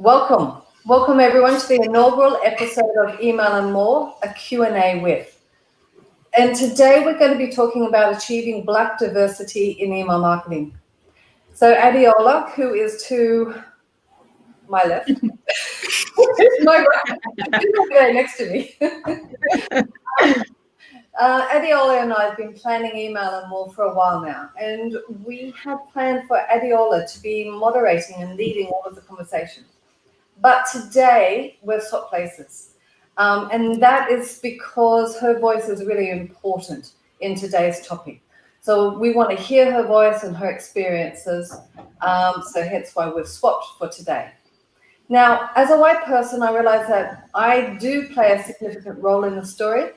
Welcome everyone to the inaugural episode of Email and More, a Q&A with. And today we're going to be talking about achieving Black diversity in email marketing. So Adiola, who is to my left, my right, right next to me. Adiola and I have been planning Email and More for a while now, and we had planned for Adiola to be moderating and leading all of the conversations. But today we've swapped places, and that is because her voice is really important in today's topic. So we want to hear her voice and her experiences, so hence why we've swapped for today. Now, as a white person, I realize that I do play a significant role in the story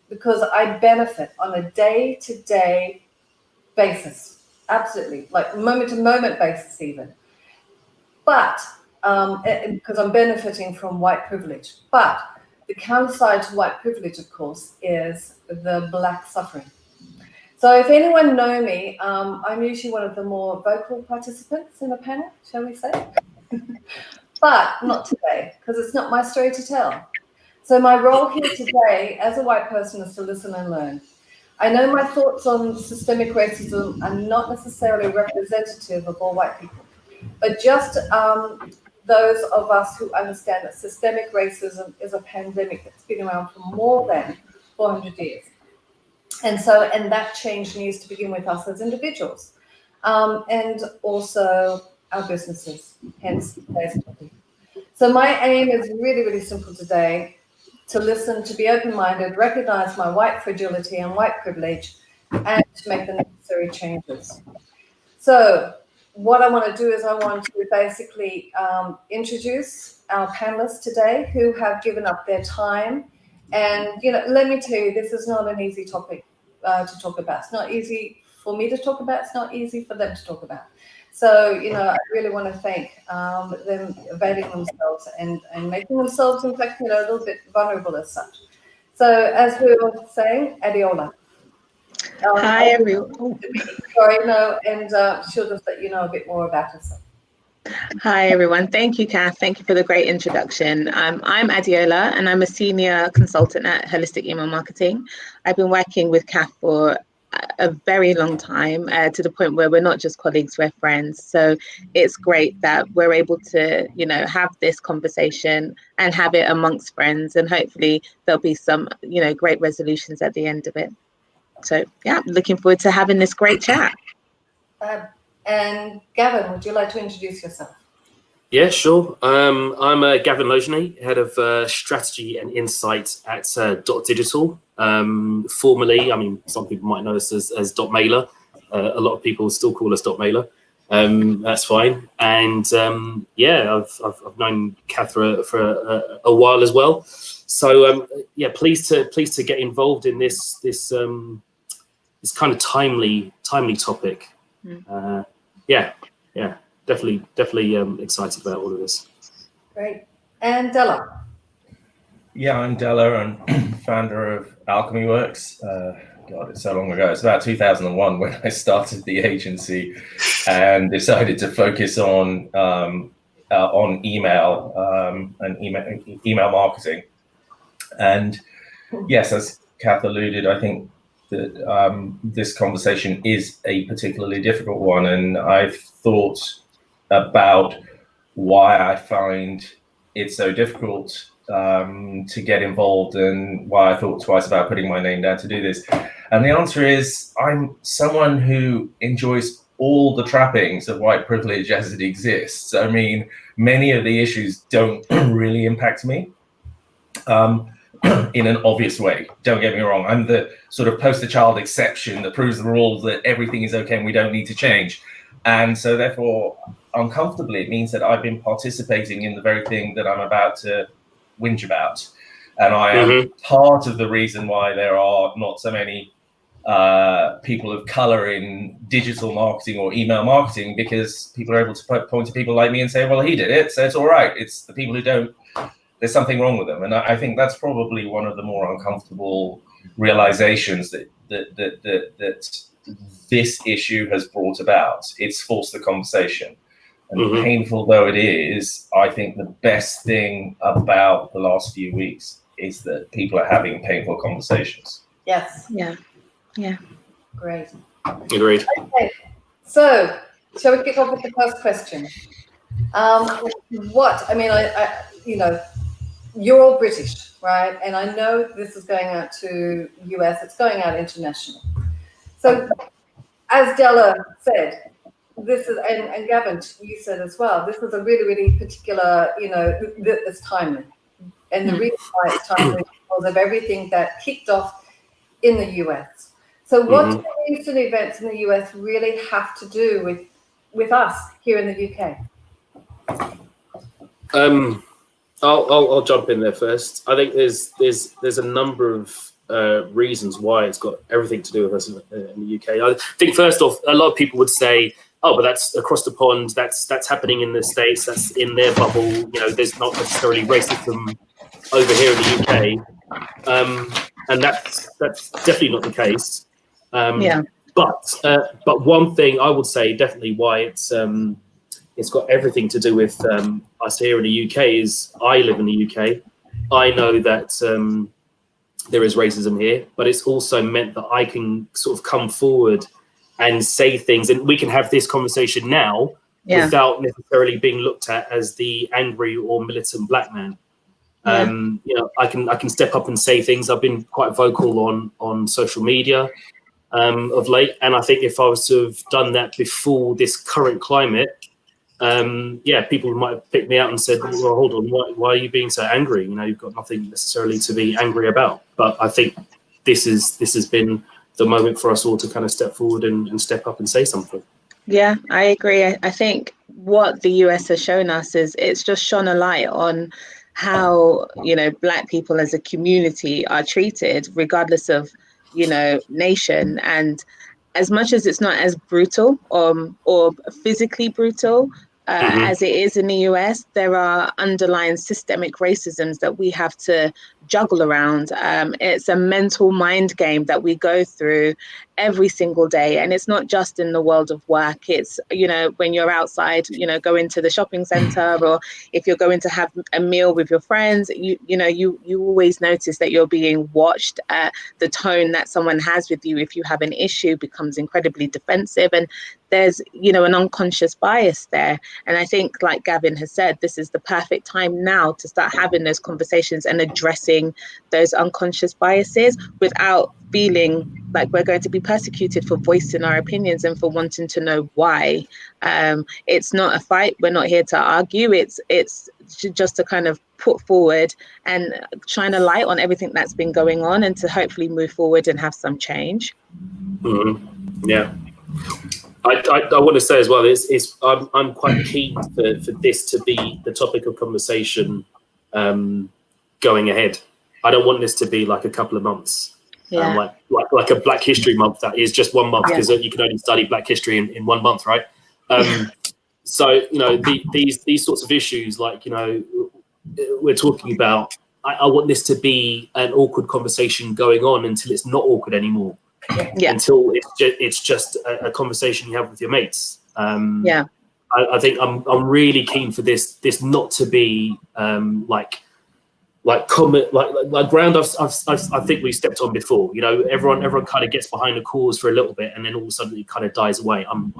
because I benefit on a day-to-day basis, absolutely, like moment-to-moment basis even. But because I'm benefiting from white privilege. But the counter side to white privilege, of course, is the Black suffering. So if anyone know me, I'm usually one of the more vocal participants in a panel, shall we say? But not today, because it's not my story to tell. So my role here today as a white person is to listen and learn. I know my thoughts on systemic racism are not necessarily representative of all white people, but just those of us who understand that systemic racism is a pandemic that's been around for more than 400 years. And that change needs to begin with us as individuals, and also our businesses, hence today's topic. So my aim is really, really simple today: to listen, to be open-minded, recognize my white fragility and white privilege, and to make the necessary changes. So what I want to do is I want to basically introduce our panelists today who have given up their time. And, let me tell you, this is not an easy topic to talk about. It's not easy for me to talk about. It's not easy for them to talk about. So, I really want to thank them availing themselves and making themselves, in fact, a little bit vulnerable as such. So as we were saying, Adiola. Hi, everyone. Sorry, no, and she'll just let you know a bit more about herself. Hi, everyone. Thank you, Kath. Thank you for the great introduction. I'm Adiola, and I'm a senior consultant at Holistic Email Marketing. I've been working with Kath for a very long time, to the point where we're not just colleagues, we're friends. So it's great that we're able to, have this conversation and have it amongst friends, and hopefully there'll be some, great resolutions at the end of it. So yeah, looking forward to having this great chat. And Gavin, would you like to introduce yourself? Yeah, sure. I'm Gavin Lojany, head of strategy and insight at Dot Digital. Formerly, some people might know us as Dot Mailer. A lot of people still call us Dot Mailer. That's fine. And I've known Kath for a while as well. So pleased to get involved in this kind of timely topic. Definitely excited about all of this. Great. And Della. Yeah, I'm Della, and founder of Alchemy Works. God, it's so long ago. It's about 2001 when I started the agency and decided to focus on email and email marketing. And yes, as Kath alluded, I think that this conversation is a particularly difficult one, and I've thought about why I find it so difficult to get involved, and why I thought twice about putting my name down to do this. And the answer is, I'm someone who enjoys all the trappings of white privilege as it exists. I mean, many of the issues don't really impact me in an obvious way. Don't get me wrong. I'm the sort of poster child exception that proves the rules that everything is okay and we don't need to change. And so therefore, uncomfortably, it means that I've been participating in the very thing that I'm about to whinge about. And I am part of the reason why there are not so many people of color in digital marketing or email marketing, because people are able to point to people like me and say, well, he did it, so it's all right. It's the people who don't, there's something wrong with them. And I think that's probably one of the more uncomfortable realizations that this issue has brought about. It's forced the conversation. And painful though it is, I think the best thing about the last few weeks is that people are having painful conversations. Yes. Yeah. Great. Agreed. Okay. So, shall we kick off with the first question? What, I mean, I you're all British, right? And I know this is going out to US, it's going out international. So, as Della said, this is, and Gavin, you said as well, this is a really, really particular, it's timely. And the reason why it's timely is because of everything that kicked off in the US. So what do the recent events in the US really have to do with us here in the UK? I'll jump in there first. I think there's a number of reasons why it's got everything to do with us in the UK. I think first off, a lot of people would say, "Oh, but that's across the pond. That's happening in the States. That's in their bubble. There's not necessarily racism over here in the UK," and that's definitely not the case. But one thing I would say definitely why it's got everything to do with us here in the UK is I live in the UK. I know that there is racism here, but it's also meant that I can sort of come forward and say things, and we can have this conversation now without necessarily being looked at as the angry or militant black man. I can step up and say things. I've been quite vocal on social media of late, and I think if I was to have done that before this current climate, people might have picked me out and said, "Well, hold on, why are you being so angry? You've got nothing necessarily to be angry about." But I think this has been the moment for us all to kind of step forward and step up and say something. Yeah, I agree. I think what the US has shown us is it's just shone a light on how, Black people as a community are treated, regardless of, nation. And as much as it's not as brutal or physically brutal as it is in the US, there are underlying systemic racisms that we have to juggle around. It's a mental mind game that we go through every single day. And it's not just in the world of work. It's, when you're outside, going to the shopping center, or if you're going to have a meal with your friends, you always notice that you're being watched. The tone that someone has with you, if you have an issue, becomes incredibly defensive. And there's, an unconscious bias there. And I think, like Gavin has said, this is the perfect time now to start having those conversations and addressing those unconscious biases without feeling like we're going to be persecuted for voicing our opinions and for wanting to know why. It's not a fight. We're not here to argue. It's just to kind of put forward and shine a light on everything that's been going on and to hopefully move forward and have some change. Yeah. I want to say as well, I'm quite keen for this to be the topic of conversation going ahead. I don't want this to be like a couple of months, like a Black History Month that is just 1 month, because you can only study Black history in 1 month, right? So these sorts of issues, like we're talking about, I want this to be an awkward conversation going on until it's not awkward anymore. Until it's just a conversation you have with your mates. I think I'm really keen for this not to be like ground I think we stepped on before. Everyone kind of gets behind the cause for a little bit, and then all of a sudden it kind of dies away. I'm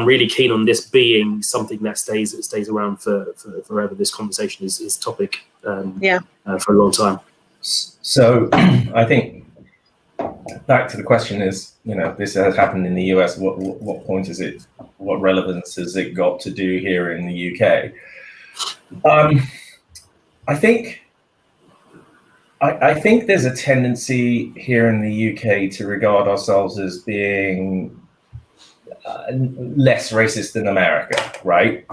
really keen on this being something that stays around for forever. This conversation is topic for a long time. So I think back to the question is, this has happened in the US. What point is it? What relevance has it got to do here in the UK? I think there's a tendency here in the UK to regard ourselves as being less racist than America, right?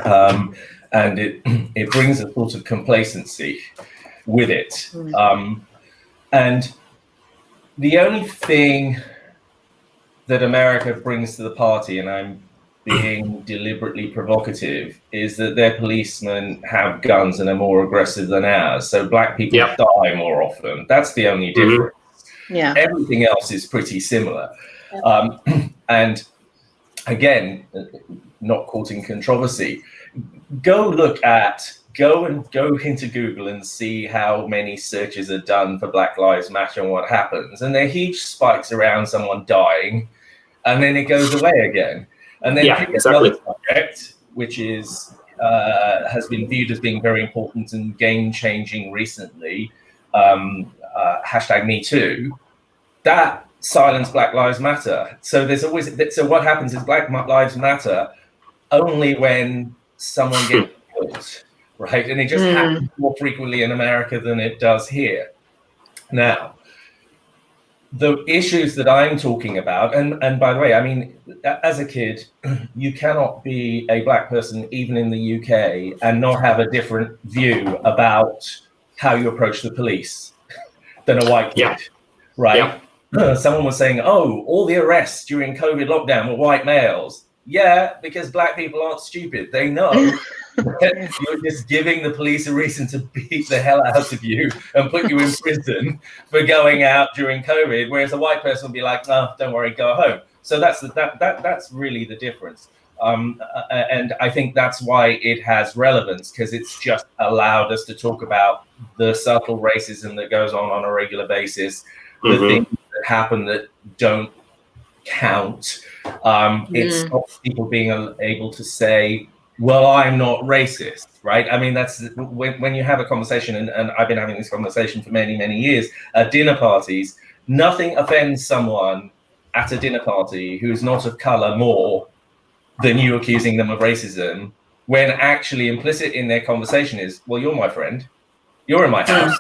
And it brings a sort of complacency with it. And the only thing that America brings to the party, and I'm being deliberately provocative, is that their policemen have guns and are more aggressive than ours. So Black people die more often. That's the only difference. Everything else is pretty similar. And again, not courting controversy, go into Google and see how many searches are done for Black Lives Matter and what happens. And there are huge spikes around someone dying, and then it goes away again. And then pick another subject, which is has been viewed as being very important and game-changing recently, hashtag Me Too. That silenced Black Lives Matter. So there's always, so what happens is Black Lives Matter only when someone gets killed, right? And it just happens more frequently in America than it does here. Now, the issues that I'm talking about, and by the way, I mean, as a kid, you cannot be a Black person, even in the UK, and not have a different view about how you approach the police than a white kid, right? Someone was saying, oh, all the arrests during COVID lockdown were white males. Yeah, because Black people aren't stupid. They know that you're just giving the police a reason to beat the hell out of you and put you in prison for going out during COVID, whereas a white person will be like, no, don't worry, go home. So that's really the difference. And I think that's why it has relevance, because it's just allowed us to talk about the subtle racism that goes on a regular basis, the things that happen that don't count. It stops people being able to say, well, I'm not racist, right? I mean, that's when you have a conversation, and I've been having this conversation for many, many years at dinner parties. Nothing offends someone at a dinner party who's not of color more than you accusing them of racism, when actually implicit in their conversation is, well, you're my friend, you're in my house.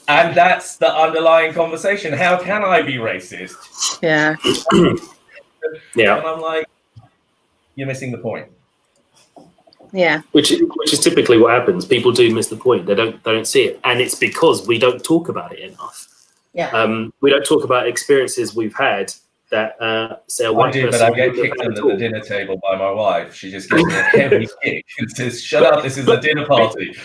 And that's the underlying conversation. How can I be racist? Yeah. Yeah. And I'm like, you're missing the point. Yeah. Which is typically what happens. People do miss the point. They don't see it, and it's because we don't talk about it enough. Yeah. We don't talk about experiences we've had that say a white person. But I get kicked under the dinner table by my wife. She just gives me a heavy kick and says, "Shut up! This is a dinner party."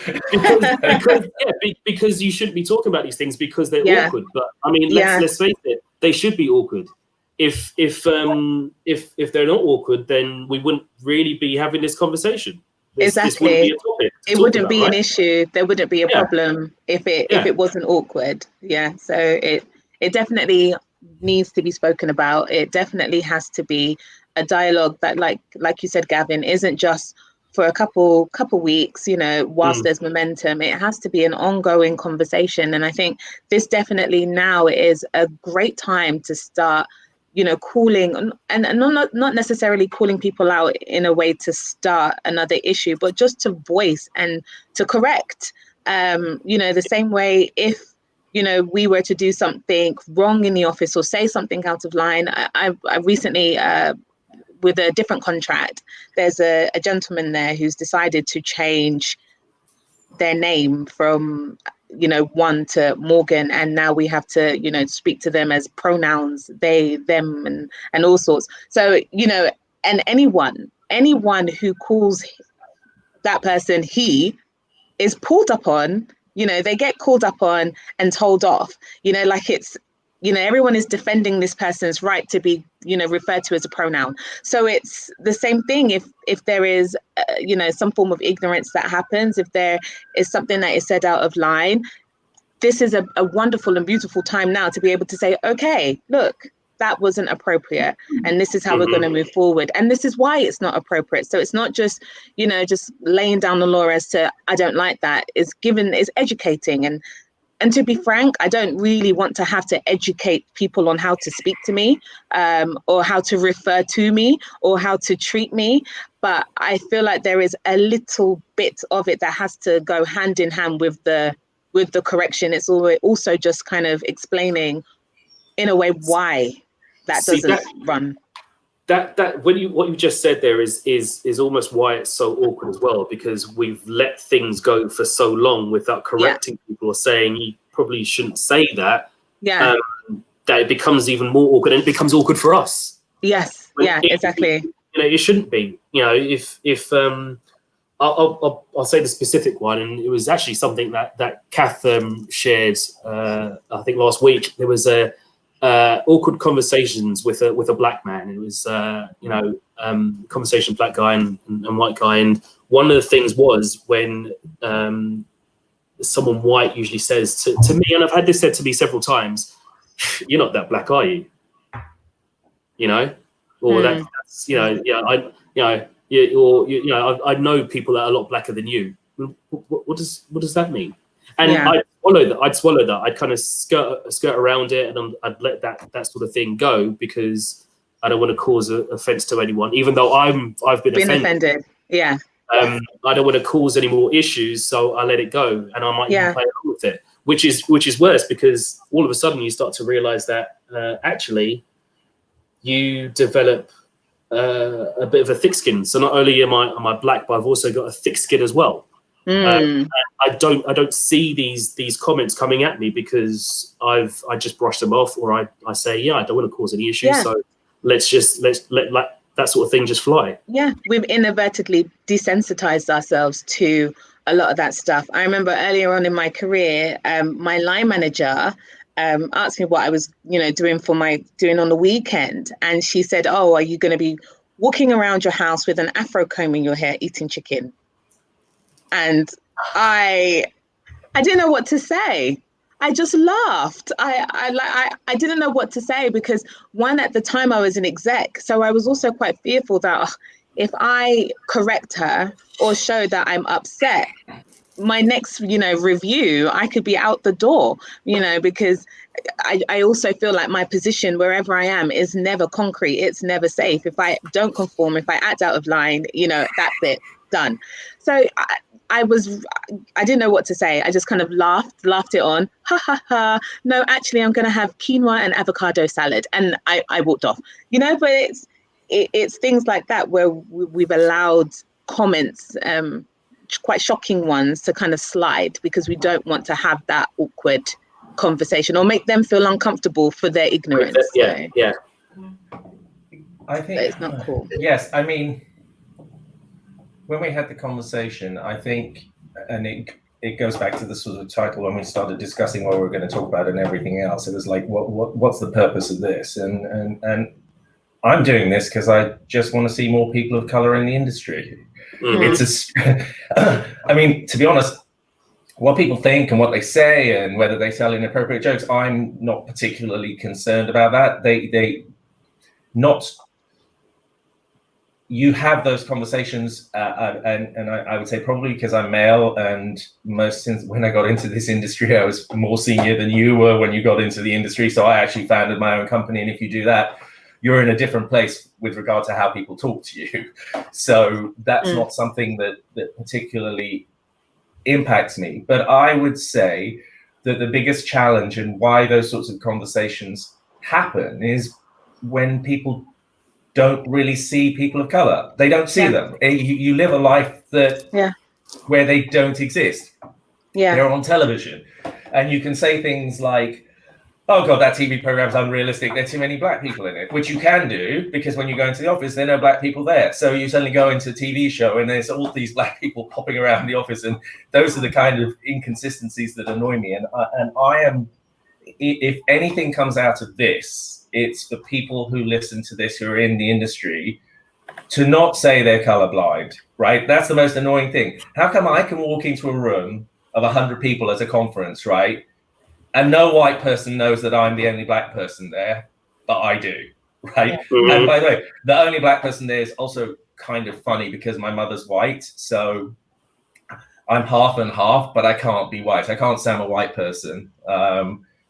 because you shouldn't be talking about these things because they're awkward. But I mean, let's face it, they should be awkward. If they're not awkward, then we wouldn't really be having this conversation. Exactly. This wouldn't be a topic. It wouldn't be an issue. There wouldn't be a problem if it wasn't awkward. Yeah. So it definitely needs to be spoken about. It definitely has to be a dialogue that, like you said, Gavin, isn't just for a couple weeks, you know, whilst there's momentum. It has to be an ongoing conversation. And I think this definitely now is a great time to start, you know, calling and not necessarily calling people out in a way to start another issue, but just to voice and to correct. You know, the same way if, you know, we were to do something wrong in the office or say something out of line. I recently, with a different contract, there's a gentleman there who's decided to change their name from, you know, one to Morgan, and now we have to, you know, speak to them as pronouns, they, them, and all sorts. So, you know, and anyone who calls that person he is pulled up on, you know, they get called up on and told off, you know, like it's, you know, everyone is defending this person's right to be, you know, referred to as a pronoun. So it's the same thing if there is, you know, some form of ignorance that happens, if there is something that is said out of line, this is a wonderful and beautiful time now to be able to say, okay, look, that wasn't appropriate. And this is how we're going to move forward. And this is why it's not appropriate. So it's not just, you know, just laying down the law as to, I don't like that. It's educating. And to be frank, I don't really want to have to educate people on how to speak to me, or how to refer to me, or how to treat me. But I feel like there is a little bit of it that has to go hand in hand with the correction. It's also just kind of explaining in a way why that doesn't run. That what you just said there is almost why it's so awkward as well, because we've let things go for so long without correcting people or saying you probably shouldn't say that. Yeah. That it becomes even more awkward, and it becomes awkward for us. Yes. Exactly. You know, it shouldn't be. You know, if I'll say the specific one, and it was actually something that Kath shared. I think last week there was a awkward conversations with a black man. It was conversation black guy and white guy, and one of the things was when someone white usually says to me, and I've had this said to me several times, "You're not that black, are you?" Or that's I know people that are a lot blacker than you. What does that mean? And I'd swallow that. I'd kind of skirt around it, and I'd let that sort of thing go, because I don't want to cause offense to anyone, even though I've been offended. Yeah. I don't want to cause any more issues, so I let it go, and I might even play along with it, which is worse, because all of a sudden you start to realize that actually you develop a bit of a thick skin. So not only am I black, but I've also got a thick skin as well. I don't see these comments coming at me, because I just brush them off, or I say, I don't want to cause any issues, so let's let that sort of thing just fly. Yeah, we've inadvertently desensitized ourselves to a lot of that stuff. I remember earlier on in my career, my line manager asked me what I was doing on the weekend, and she said, "Oh, are you going to be walking around your house with an afro comb in your hair eating chicken?" And I didn't know what to say. I just laughed. I didn't know what to say, because one, at the time I was an exec, so I was also quite fearful that if I correct her or show that I'm upset, my next review, I could be out the door, because I also feel like my position wherever I am is never concrete. It's never safe. If I don't conform, if I act out of line, that's it, done. So I didn't know what to say. I just kind of laughed it on. Ha ha ha. No, actually, I'm going to have quinoa and avocado salad. And I walked off, but it's things like that where we've allowed comments, quite shocking ones, to kind of slide, because we don't want to have that awkward conversation or make them feel uncomfortable for their ignorance. Yeah. I think it's not cool. Yes, I mean, when we had the conversation, I think, and it goes back to the sort of title when we started discussing what we're going to talk about and everything else. It was like, what's the purpose of this? And I'm doing this because I just want to see more people of color in the industry. I mean, to be honest, what people think and what they say and whether they tell inappropriate jokes, I'm not particularly concerned about that. You have those conversations, and I would say probably because I'm male, and since when I got into this industry, I was more senior than you were when you got into the industry. So I actually founded my own company, and if you do that, you're in a different place with regard to how people talk to you. So that's not something that particularly impacts me. But I would say that the biggest challenge and why those sorts of conversations happen is when people don't really see people of color. They don't see them. You live a life where they don't exist. They're on television, and you can say things like, "Oh God, that TV program's unrealistic. There are too many black people in it," which you can do, because when you go into the office, there are no black people there. So you suddenly go into a TV show and there's all these black people popping around the office, and those are the kind of inconsistencies that annoy me. And I am, if anything comes out of this, it's for people who listen to this, who are in the industry, to not say they're colorblind, right? That's the most annoying thing. How come I can walk into a room of 100 people at a conference, right? And no white person knows that I'm the only black person there, but I do, right? And by the way, the only black person there is also kind of funny, because my mother's white. So I'm half and half, but I can't be white. I can't say I'm a white person.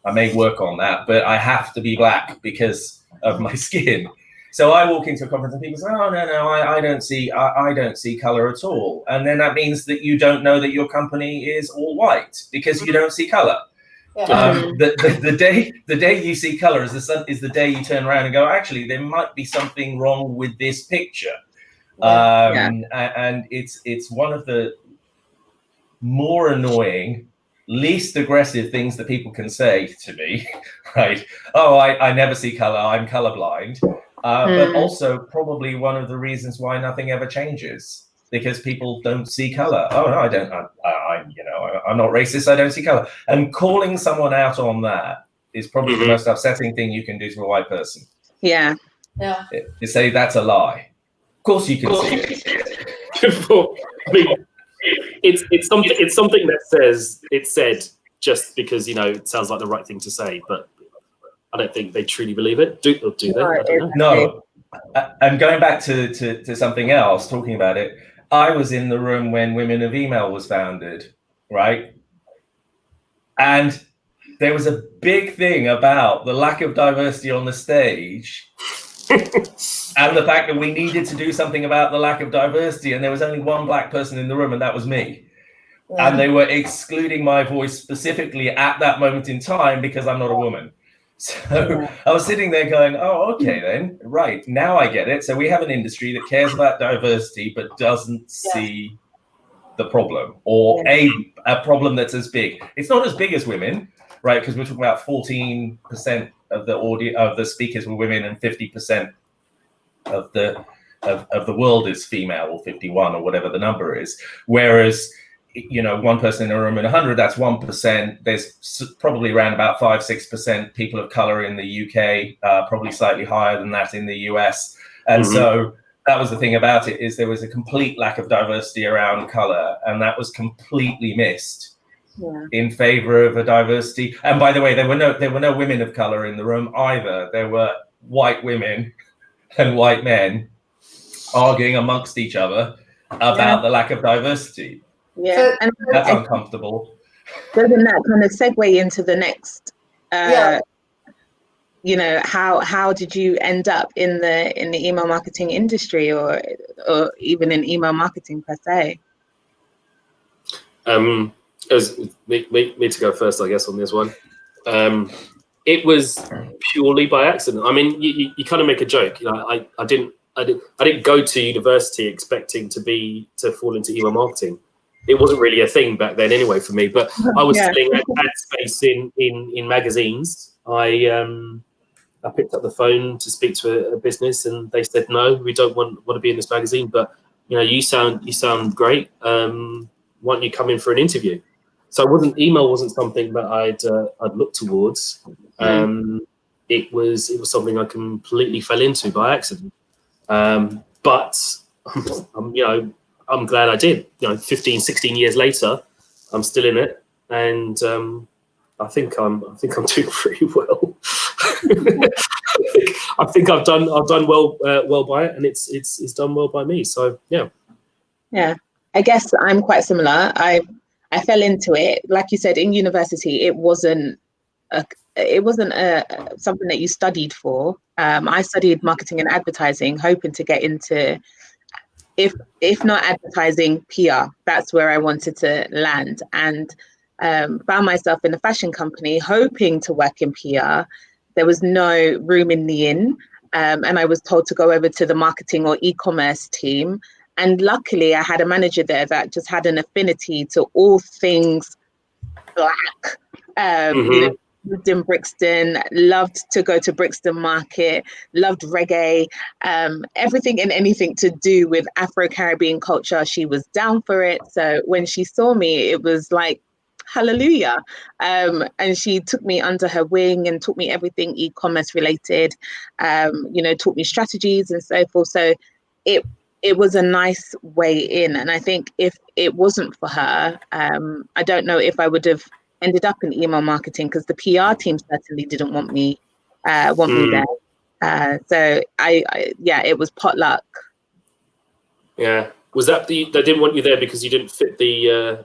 I may work on that, but I have to be black because of my skin. So I walk into a conference and people say, "Oh no, I don't see color at all." And then that means that you don't know that your company is all white, because you don't see color. The day you see color is the day you turn around and go, "Actually, there might be something wrong with this picture." And it's one of the more annoying, least aggressive things that people can say to me, right? "Oh, I never see color, I'm colorblind." But also probably one of the reasons why nothing ever changes, because people don't see color. "Oh no, I don't. I'm not racist. I don't see color." And calling someone out on that is probably the most upsetting thing you can do to a white person. Yeah. Yeah. To say that's a lie. Of course you can see it. I mean, it's something that it's said just because, you know, it sounds like the right thing to say, but I don't think they truly believe it. Do they? I don't know. No. And going back to something else, talking about it, I was in the room when Women of Email was founded, right? And there was a big thing about the lack of diversity on the stage and the fact that we needed to do something about the lack of diversity. And there was only one black person in the room, and that was me. Yeah. And they were excluding my voice specifically at that moment in time because I'm not a woman. So I was sitting there going, oh, okay, then, right, now I get it. So we have an industry that cares about diversity but doesn't see the problem, or a problem that's as big. It's not as big as women, right? Because we're talking about 14% of the speakers were women, and 50% of the world is female, or 51, or whatever the number is. Whereas, you know, one person in a room in 100, that's 1%. There's probably around about 5-6% people of color in the UK, probably slightly higher than that in the US. And so that was the thing about it, is there was a complete lack of diversity around color, and that was completely missed in favor of a diversity. And by the way, there were no women of color in the room either. There were white women and white men arguing amongst each other about the lack of diversity. Yeah, So, and that's uncomfortable. Doesn't that kind of segue into the next? You know, how did you end up in the email marketing industry, or even in email marketing per se? As me to go first, I guess, on this one. It was purely by accident. I mean, you kind of make a joke. You know, I didn't go to university expecting to fall into email marketing. It wasn't really a thing back then anyway for me, but I was selling ad space in magazines. I picked up the phone to speak to a business, and they said, no, we don't want to be in this magazine, but you know, you sound great. Why don't you come in for an interview? So email wasn't something that I'd looked towards. It was something I completely fell into by accident. But you know, I'm glad I did. You know, 15, 16 years later, I'm still in it, and I think I'm doing pretty well. I think I've done well by it, and it's done well by me. So yeah. Yeah, I guess I'm quite similar. I fell into it, like you said, in university. It wasn't something that you studied for. I studied marketing and advertising, hoping to get into, if not advertising, PR. That's where I wanted to land, and found myself in a fashion company, hoping to work in PR. There was no room in the inn, and I was told to go over to the marketing or e-commerce team. And luckily, I had a manager there that just had an affinity to all things Black. Lived in Brixton, loved to go to Brixton Market, loved reggae, everything and anything to do with Afro-Caribbean culture. She was down for it. So when she saw me, it was like, hallelujah. And she took me under her wing and taught me everything e-commerce related, you know, taught me strategies and so forth. So it was a nice way in. And I think if it wasn't for her, I don't know if I would have ended up in email marketing, because the PR team certainly didn't want me there. So it was potluck. Yeah. Was that they didn't want you there because you didn't fit the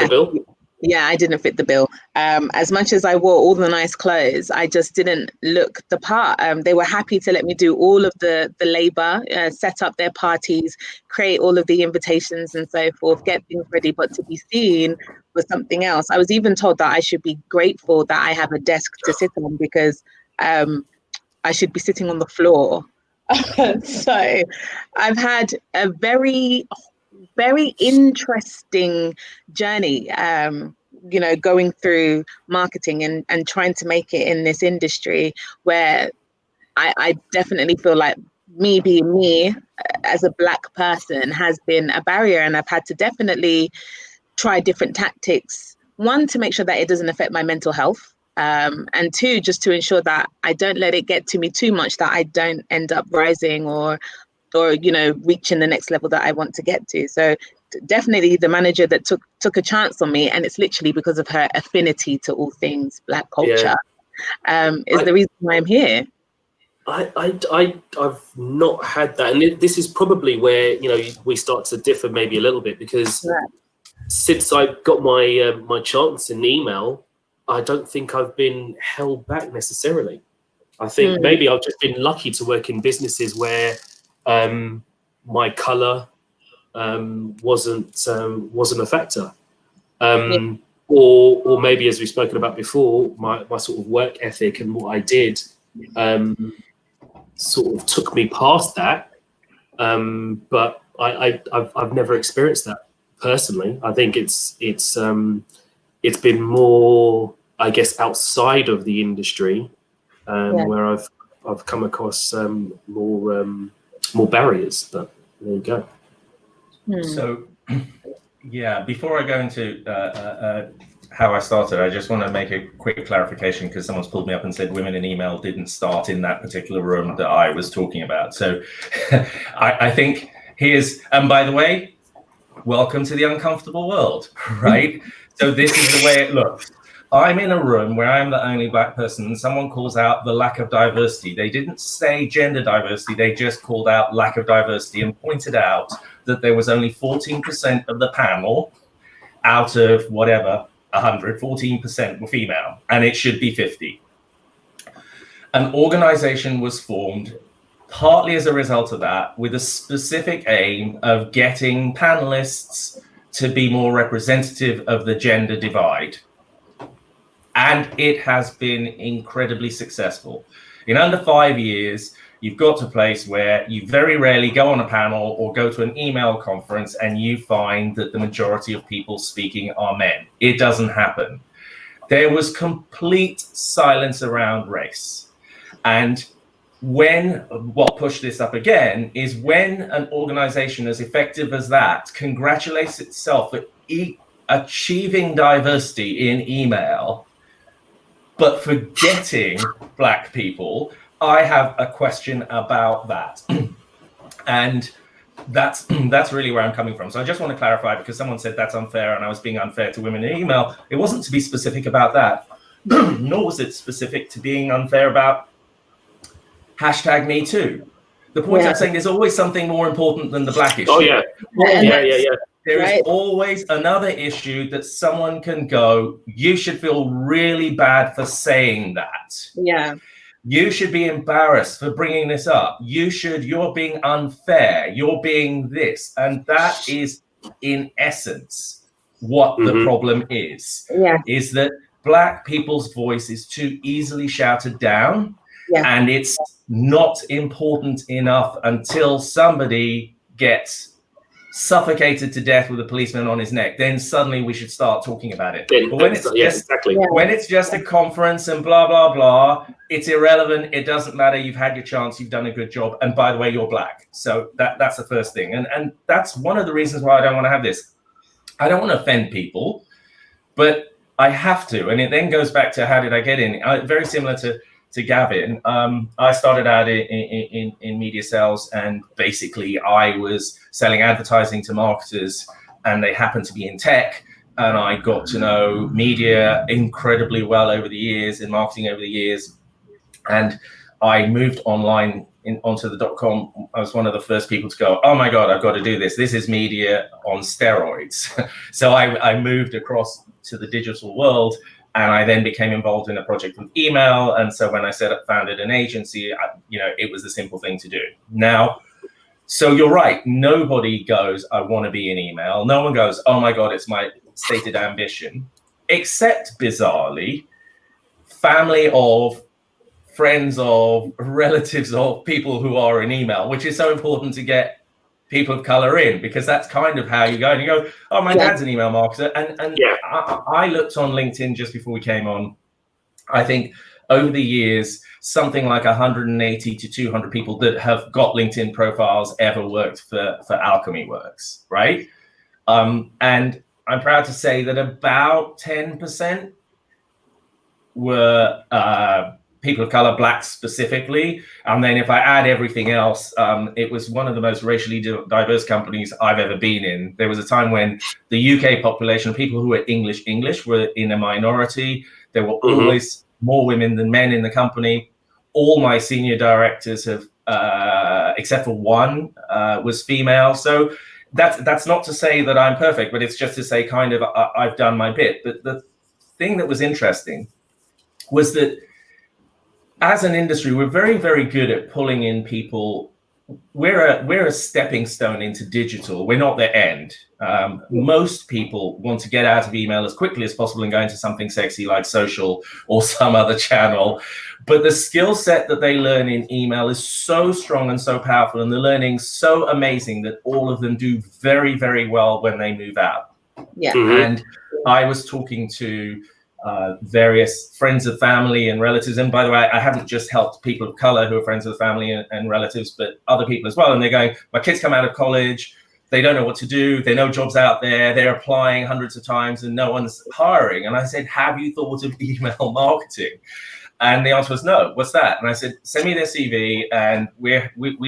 bill? Yeah, I didn't fit the bill. As much as I wore all the nice clothes, I just didn't look the part. They were happy to let me do all of the labor, set up their parties, create all of the invitations and so forth, get things ready. But to be seen was something else. I was even told that I should be grateful that I have a desk to sit on, because I should be sitting on the floor. So I've had a very interesting journey, you know, going through marketing and trying to make it in this industry, where I definitely feel like me being me as a Black person has been a barrier, and I've had to definitely try different tactics. One, to make sure that it doesn't affect my mental health, and two, just to ensure that I don't let it get to me too much that I don't end up rising or reaching the next level that I want to get to. So definitely the manager that took a chance on me, and it's literally because of her affinity to all things Black culture, is the reason why I'm here. I've not had that, and this is probably where we start to differ maybe a little bit, because since I got my chance in email, I don't think I've been held back necessarily. I think maybe I've just been lucky to work in businesses where my colour wasn't a factor, or maybe, as we've spoken about before, my sort of work ethic and what I did sort of took me past that. But I've never experienced that personally. I think it's been more, I guess, outside of the industry where I've come across more barriers. But there you go. So, before I go into how I started, I just want to make a quick clarification, because someone's pulled me up and said women in email didn't start in that particular room that I was talking about. So I think and by the way, welcome to the uncomfortable world, right? So this is the way it looks. I'm in a room where I'm the only Black person, and someone calls out the lack of diversity. They didn't say gender diversity, they just called out lack of diversity and pointed out that there was only 14% of the panel out of whatever, 100, 14% were female, and it should be 50. An organization was formed partly as a result of that, with a specific aim of getting panelists to be more representative of the gender divide. And it has been incredibly successful. In under 5 years, you've got to a place where you very rarely go on a panel or go to an email conference and you find that the majority of people speaking are men. It doesn't happen. There was complete silence around race. And what pushed this up again is when an organization as effective as that congratulates itself at achieving diversity in email, but forgetting Black people, I have a question about that. And that's really where I'm coming from. So I just want to clarify, because someone said that's unfair and I was being unfair to women in email. It wasn't to be specific about that, nor was it specific to being unfair about #MeToo. The point I'm saying, there's always something more important than the Black issue. Oh, yeah. There is always another issue that someone can go, you should feel really bad for saying that. Yeah. You should be embarrassed for bringing this up. You're being unfair. You're being this. And that is, in essence, what the problem is. Yeah. Is that Black people's voice is too easily shouted down. Yeah. And it's not important enough until somebody gets suffocated to death with a policeman on his neck. Then suddenly we should start talking about it. But when it's just a conference and blah, blah, blah, it's irrelevant. It doesn't matter. You've had your chance. You've done a good job. And by the way, you're Black. So that's the first thing. And that's one of the reasons why I don't want to have this. I don't want to offend people, but I have to. And it then goes back to how did I get in? Very similar to Gavin. I started out in media sales, and basically I was selling advertising to marketers, and they happened to be in tech, and I got to know media incredibly well over the years, in marketing over the years, and I moved online onto the .com. I was one of the first people to go, oh my God, I've got to do this. This is media on steroids. So I moved across to the digital world. And I then became involved in a project with email. And so when I founded an agency, it was the simple thing to do. Now, so you're right. Nobody goes, I want to be in email. No one goes, oh my God, it's my stated ambition. Except, bizarrely, family of, friends of, relatives of people who are in email, which is so important to get people of color in, because that's kind of how you go. And you go, oh, my dad's an email marketer. And I looked on LinkedIn just before we came on. I think over the years, something like 180 to 200 people that have got LinkedIn profiles ever worked for Alchemy Works, right? And I'm proud to say that about 10% were people of color, blacks specifically. And then if I add everything else, it was one of the most racially diverse companies I've ever been in. There was a time when the UK population, people who were English were in a minority. There were always more women than men in the company. All my senior directors have, except for one, was female. So that's not to say that I'm perfect, but it's just to say kind of I've done my bit. But the thing that was interesting was that as an industry, we're very, very good at pulling in people. We're a stepping stone into digital. We're not the end. Most people want to get out of email as quickly as possible and go into something sexy like social or some other channel. But the skill set that they learn in email is so strong and so powerful, and the learning so amazing that all of them do very, very well when they move out. Yeah. And I was talking to various friends of family and relatives. And by the way, I haven't just helped people of color who are friends of the family and relatives, but other people as well. And they're going, my kids come out of college, they don't know what to do. There are no jobs out there. They're applying hundreds of times and no one's hiring. And I said, have you thought of email marketing? And the answer was no. What's that? And I said, send me their CV. And we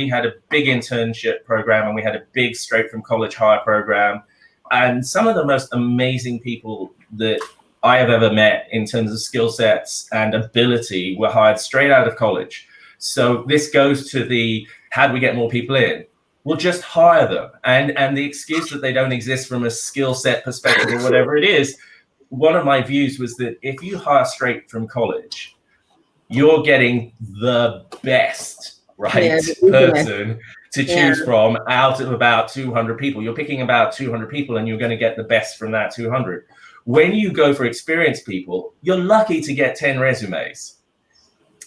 had a big internship program, and we had a big straight from college hire program. And some of the most amazing people that I have ever met in terms of skill sets and ability were hired straight out of college. So this goes to the, how do we get more people in? We'll just hire them. And the excuse that they don't exist from a skill set perspective or whatever it is, one of my views was that if you hire straight from college, you're getting the best person to choose from out of about 200 people. You're picking about 200 people and you're going to get the best from that 200. When you go for experienced people, you're lucky to get 10 resumes,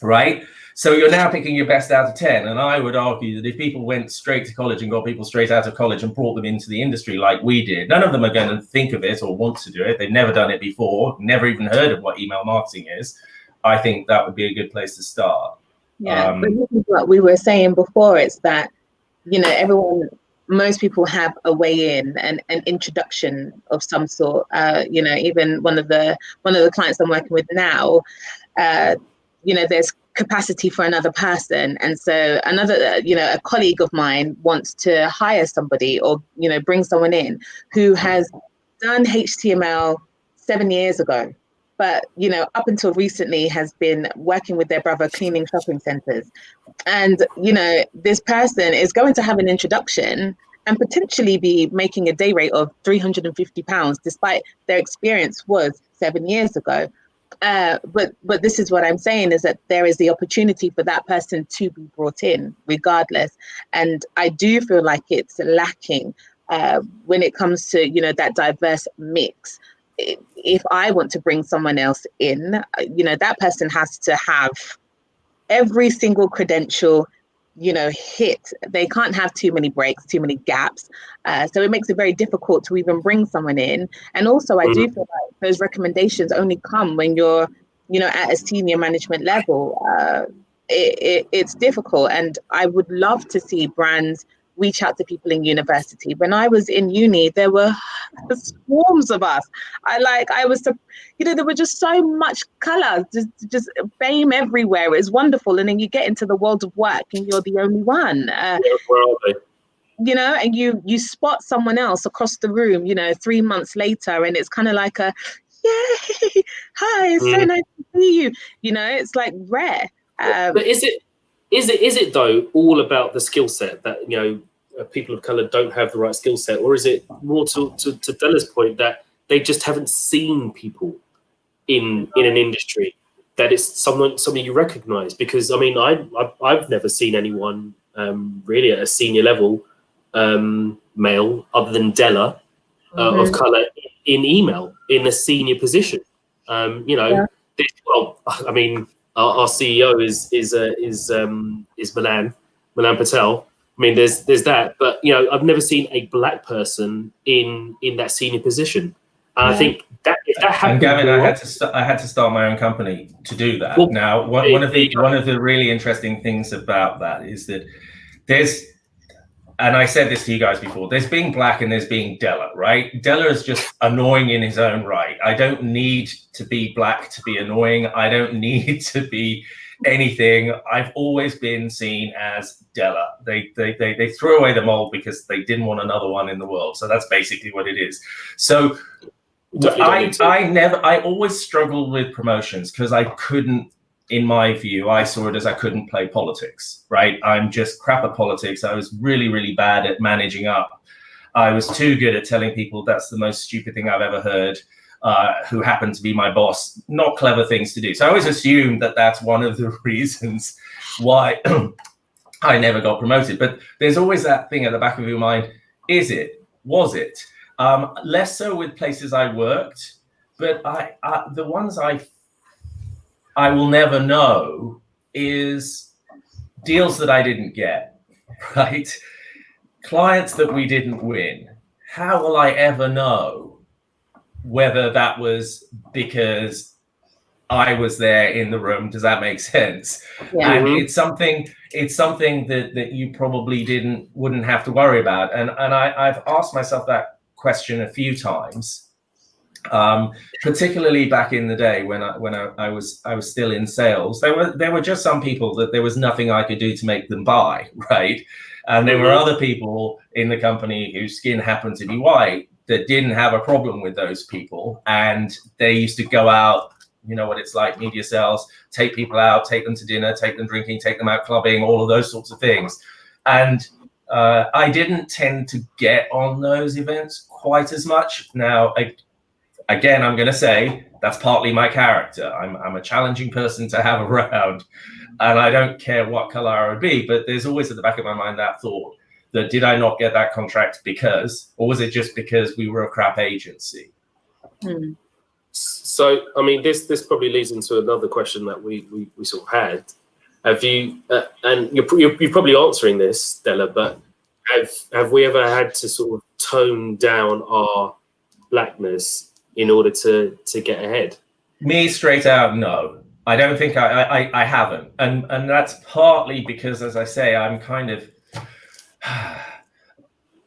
right? So you're now picking your best out of 10. And I would argue that if people went straight to college and got people straight out of college and brought them into the industry like we did, none of them are going to think of it or want to do it. They've never done it before, never even heard of what email marketing is. I think that would be a good place to start. Yeah, but this is what we were saying before. It's that, most people have a way in and an introduction of some sort. Even one of the clients I'm working with now, there's capacity for another person. And so a colleague of mine wants to hire somebody or, bring someone in who has done HTML 7 years ago, but, up until recently has been working with their brother cleaning shopping centers. And, this person is going to have an introduction and potentially be making a day rate of £350, despite their experience was 7 years ago. But this is what I'm saying, is that there is the opportunity for that person to be brought in regardless. And I do feel like it's lacking when it comes to, that diverse mix. If I want to bring someone else in, that person has to have every single credential, hit. They can't have too many breaks, too many gaps. So it makes it very difficult to even bring someone in. And also, I do feel like those recommendations only come when you're, at a senior management level. It's difficult. And I would love to see brands reach out to people in university. When I was in uni, there were swarms of us. There were just so much color, just fame everywhere. It was wonderful. And then you get into the world of work and you're the only one. Where are they? And you spot someone else across the room, 3 months later, and it's kind of like a, yay, hi, it's so nice to see you. It's like rare. But is it though all about the skill set that people of color don't have the right skill set, or is it more to Della's point that they just haven't seen people in an industry that it's someone you recognize? Because I've never seen anyone really at a senior level male other than Della of color in email in a senior position. Our CEO is Milan Patel. There's that, but I've never seen a black person in that senior position. And I think that if that happened, and Gavin, I had to start my own company to do that. Well, now, one of the really interesting things about that is that there's and I said this to you guys before, there's being black and there's being Della, right? Della is just annoying in his own right. I don't need to be black to be annoying. I don't need to be anything. I've always been seen as Della. They threw away the mold because they didn't want another one in the world. So that's basically what it is. So I always struggled with promotions because I couldn't, in my view, I saw it as I couldn't play politics, right? I'm just crap at politics. I was really, really bad at managing up. I was too good at telling people that's the most stupid thing I've ever heard, who happened to be my boss, not clever things to do. So I always assumed that that's one of the reasons why I never got promoted. But there's always that thing at the back of your mind, is it? Was it? Less so with places I worked, but the ones I will never know is deals that I didn't get, right? Clients that we didn't win. How will I ever know whether that was because I was there in the room? Does that make sense? Yeah. And it's something that you probably wouldn't have to worry about. And I've asked myself that question a few times. Particularly back in the day when I was still in sales, there were just some people that there was nothing I could do to make them buy, right? And there were other people in the company whose skin happened to be white that didn't have a problem with those people, and they used to go out. You know what it's like, media sales, take people out, take them to dinner, take them drinking, take them out clubbing, all of those sorts of things. And I didn't tend to get on those events quite as much. Now, again, I'm going to say that's partly my character. I'm a challenging person to have around, and I don't care what color I would be, but there's always at the back of my mind that thought that did I not get that contract because, or was it just because we were a crap agency? So, I mean, this probably leads into another question that we sort of had. Have you, and you're probably answering this, Della, but have we ever had to sort of tone down our blackness in order to get ahead? Me, straight out, no. I don't think I haven't. And that's partly because, as I say, I'm kind of,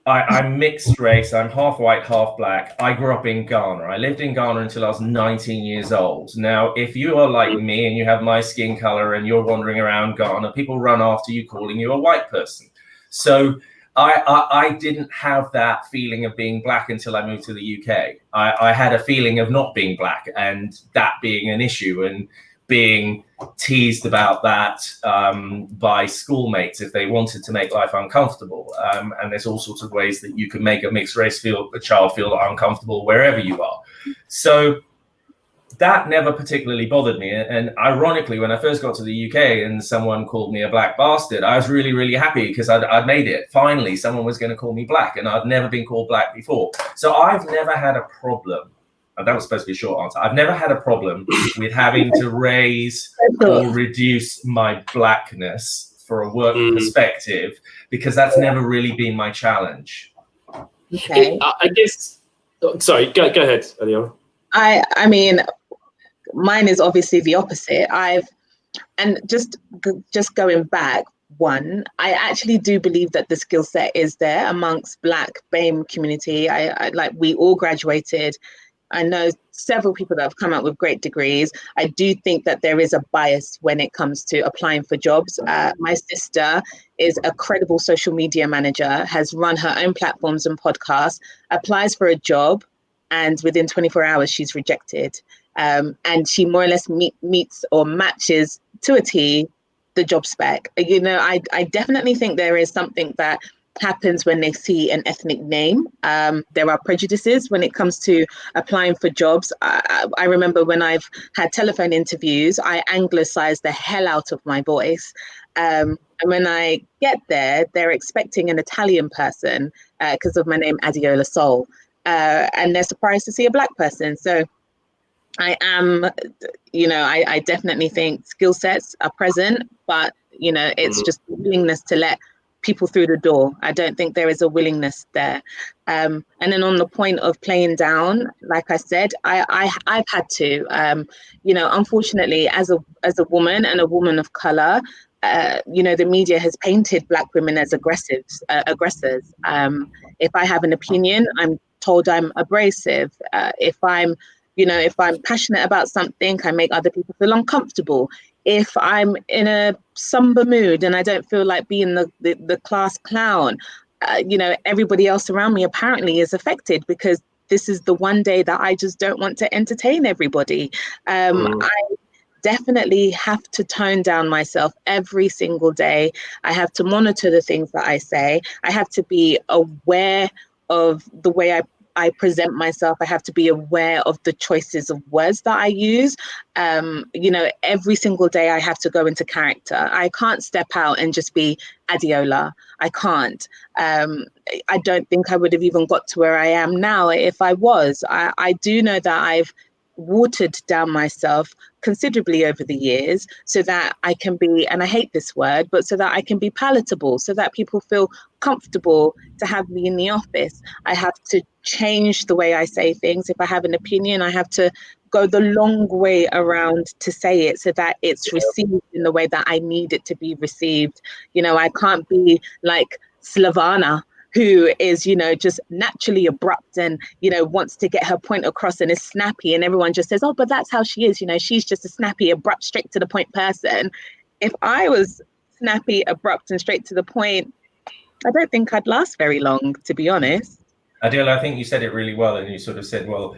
I'm mixed race. I'm half white, half black. I grew up in Ghana. I lived in Ghana until I was 19 years old. Now, if you are like me and you have my skin color and you're wandering around Ghana, people run after you calling you a white person. So I didn't have that feeling of being black until I moved to the UK. I had a feeling of not being black and that being an issue and being teased about that by schoolmates if they wanted to make life uncomfortable. And there's all sorts of ways that you can make a mixed race child feel uncomfortable wherever you are. So that never particularly bothered me. And ironically, when I first got to the UK and someone called me a black bastard, I was really, really happy because I'd made it. Finally, someone was going to call me black, and I'd never been called black before. So I've never had a problem. And that was supposed to be a short answer. I've never had a problem with having to raise or reduce my blackness for a work perspective, because that's never really been my challenge. Okay. I guess, sorry, go ahead, Adiola. I mean, mine is obviously the opposite. And just going back, I actually do believe that the skill set is there amongst Black BAME community. I like, we all graduated. I know several people that have come out with great degrees. I do think that there is a bias when it comes to applying for jobs. My sister is a credible social media manager, has run her own platforms and podcasts, applies for a job, and within 24 hours, she's rejected. And she more or less meets or matches to a T the job spec. You know, I definitely think there is something that happens when they see an ethnic name. There are prejudices when it comes to applying for jobs. I remember when I've had telephone interviews, I anglicized the hell out of my voice. And when I get there, they're expecting an Italian person because of my name, Adiola Soul. And they're surprised to see a Black person. So I am, you know, I definitely think skill sets are present, but, you know, it's just willingness to let people through the door. I don't think there is a willingness there. And then on the point of playing down, like I said, I've had to, you know, unfortunately, as a woman and a woman of color, the media has painted Black women as aggressors. If I have an opinion, I'm told I'm abrasive. If I'm passionate about something, I make other people feel uncomfortable. If I'm in a somber mood and I don't feel like being the class clown, everybody else around me apparently is affected, because this is the one day that I just don't want to entertain everybody. I definitely have to tone down myself every single day. I have to monitor the things that I say. I have to be aware of the way I present myself. I have to be aware of the choices of words that I use. Every single day I have to go into character. I can't step out and just be Adiola. I can't. I don't think I would have even got to where I am now if I was. I do know that I've watered down myself considerably over the years so that I can be, and I hate this word, but so that I can be palatable, so that people feel comfortable to have me in the office. I have to change the way I say things. If I have an opinion, I have to go the long way around to say it so that it's received in the way that I need it to be received. I can't be like Slavana, who is, just naturally abrupt and, wants to get her point across and is snappy, and everyone just says, oh, but that's how she is. She's just a snappy, abrupt, straight to the point person. If I was snappy, abrupt, and straight to the point, I don't think I'd last very long, to be honest. Adela, I think you said it really well, and you sort of said, well,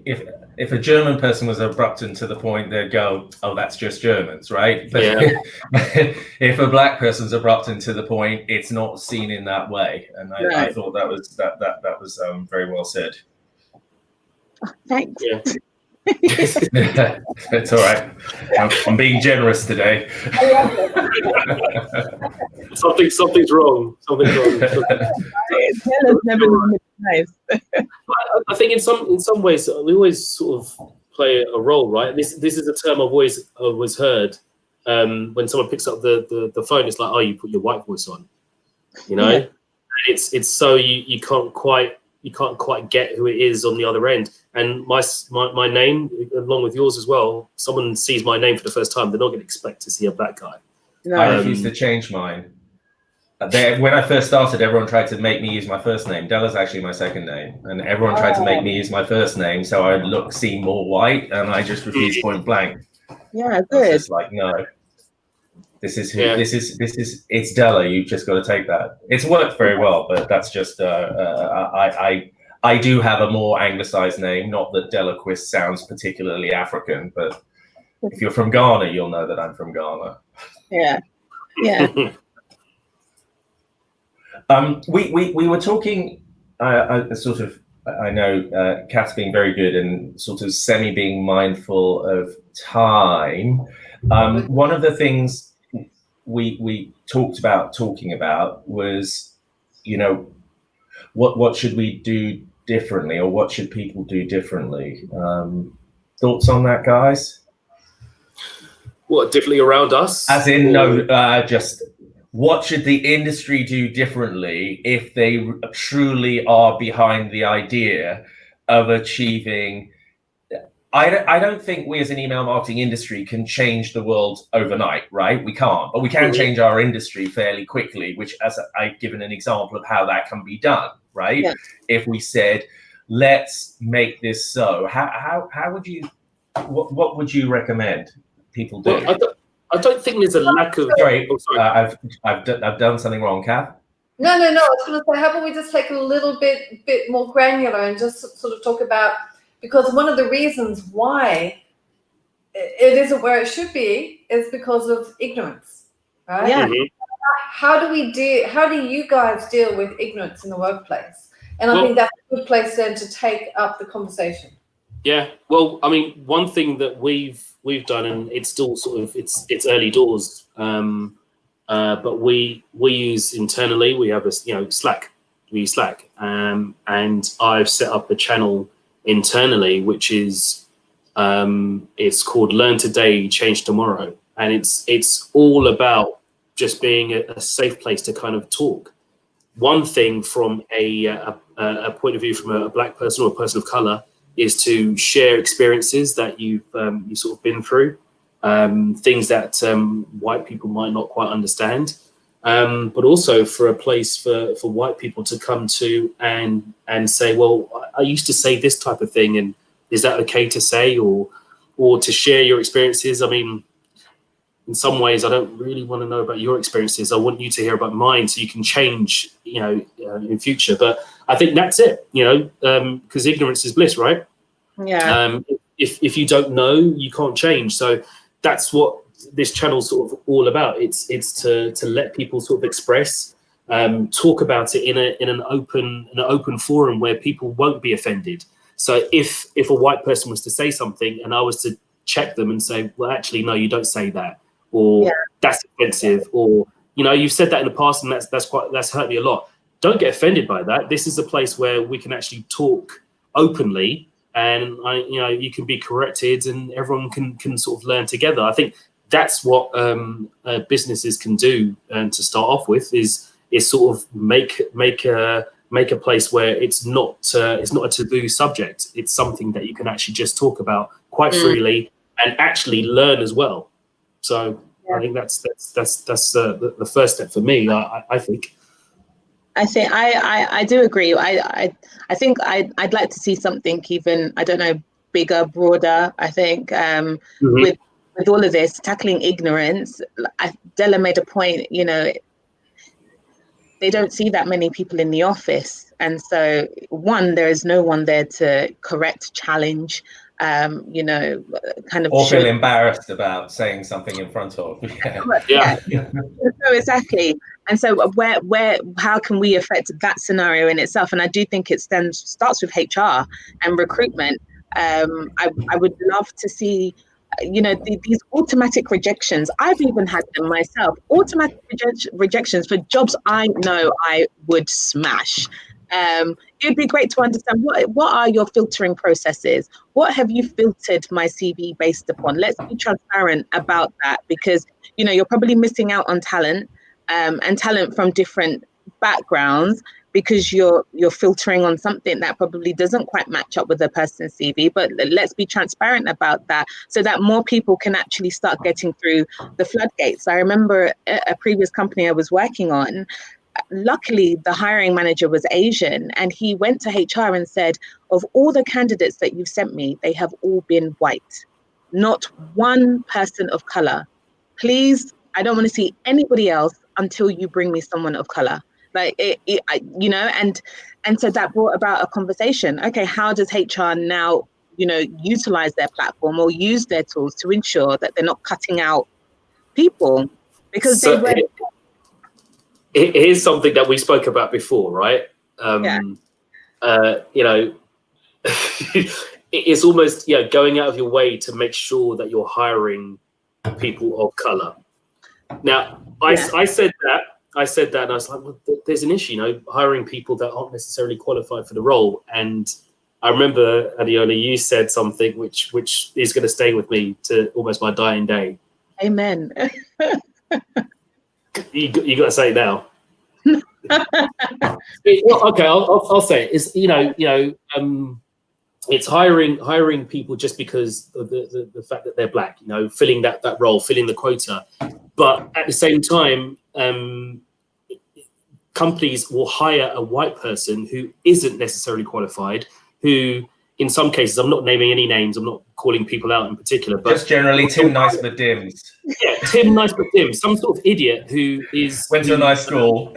if a German person was abrupt and to the point, they'd go, oh, that's just Germans, right? But if a Black person's abrupt and to the point, it's not seen in that way. And I thought that was very well said. Oh, thanks. Yeah. It's all right. I'm being generous today. Something's wrong. Something's wrong. Nice. I think in some ways we always sort of play a role, right? This is a term I've always heard. When someone picks up the phone, it's like, oh, you put your white voice on, Yeah. It's so you can't quite get who it is on the other end. And my name, along with yours as well, someone sees my name for the first time, they're not going to expect to see a Black guy. No. I refuse to change mine. When I first started, everyone tried to make me use my first name. Della's actually my second name, and everyone tried to make me use my first name so I'd seem more white, and I just refused point blank. Yeah, good. It's like, no, this is it's Della. You've just got to take that. It's worked very well, but that's just I do have a more anglicized name. Not that Delaquist sounds particularly African, but if you're from Ghana, you'll know that I'm from Ghana. Yeah. We were talking. I know Kath's being very good and sort of semi being mindful of time. One of the things we talked about talking about was, what should we do differently, or what should people do differently? Thoughts on that, guys? What, differently around us? As in, just what should the industry do differently if they truly are behind the idea of achieving? I don't think we as an email marketing industry can change the world overnight, right? We can't, but we can change our industry fairly quickly, which, as I've given an example of how that can be done, right? Yeah. If we said, let's make this so, how would you, what would you recommend people do? Well, I don't think there's a lack of. Sorry, I've done something wrong, Kath. No. I was going to say, how about we just take a little bit more granular and just sort of talk about, because one of the reasons why it isn't where it should be is because of ignorance, right? Yeah. Mm-hmm. How do you guys deal with ignorance in the workplace? And I think that's a good place then to take up the conversation. Yeah. Well, I mean, one thing that we've done, and it's still sort of it's early doors, but we use internally. We have Slack. We use Slack, and I've set up a channel internally, which is it's called Learn Today, Change Tomorrow, and it's all about just being a safe place to kind of talk. One thing from a point of view from a Black person or a person of color is to share experiences that you've sort of been through. things that white people might not quite understand, but also for a place for white people to come to and say, well, I used to say this type of thing, and is that okay to say, or to share your experiences? I mean, in some ways, I don't really want to know about your experiences. I want you to hear about mine so you can change, in future. But I think that's it, because ignorance is bliss, right? Yeah. If you don't know, you can't change. So that's what this channel's sort of all about. It's to let people sort of express, talk about it in an open forum where people won't be offended. So if a white person was to say something and I was to check them and say, well, actually, no, you don't say that, or that's offensive, or you've said that in the past and that's hurt me a lot. Don't get offended by that. This is a place where we can actually talk openly, and you can be corrected, and everyone can sort of learn together. I think that's what businesses can do, and to start off with is sort of make a place where it's not a taboo subject. It's something that you can actually just talk about quite freely and actually learn as well. So I think that's the first step for me. I think. I do agree. I think I'd like to see something even, I don't know, bigger, broader. I think with all of this, tackling ignorance, Della made a point, they don't see that many people in the office. And so there is no one there to correct, challenge, kind of or feel embarrassed about saying something in front of. Yeah. So exactly. And so how can we affect that scenario in itself? And I do think it starts with HR and recruitment. I would love to see, these automatic rejections. I've even had them myself. Automatic rejections for jobs I know I would smash. It'd be great to understand what are your filtering processes? What have you filtered my CV based upon? Let's be transparent about that, because you're probably missing out on talent, and talent from different backgrounds, because you're filtering on something that probably doesn't quite match up with a person's CV. But let's be transparent about that, so that more people can actually start getting through the floodgates. I remember a previous company I was working on. Luckily, the hiring manager was Asian, and he went to HR and said, of all the candidates that you've sent me, they have all been white, not one person of color. Please, I don't want to see anybody else until you bring me someone of color. Like and so that brought about a conversation. Okay, how does HR now, utilize their platform or use their tools to ensure that they're not cutting out people because they were. Here's something that we spoke about before, right? It's almost going out of your way to make sure that you're hiring people of color. Now, I said that, and I was like, well, there's an issue, hiring people that aren't necessarily qualified for the role. And I remember, Adiola, you said something which is going to stay with me to almost my dying day. Amen. You got to say it now. Well, okay, I'll say it. It's it's hiring people just because of the fact that they're black, filling that role, filling the quota. But at the same time, companies will hire a white person who isn't necessarily qualified, who in some cases, I'm not naming any names, I'm not calling people out in particular, but just generally Tim Nice-but-Dims. Yeah, Tim Nice-but-Dims, some sort of idiot who went to a nice school,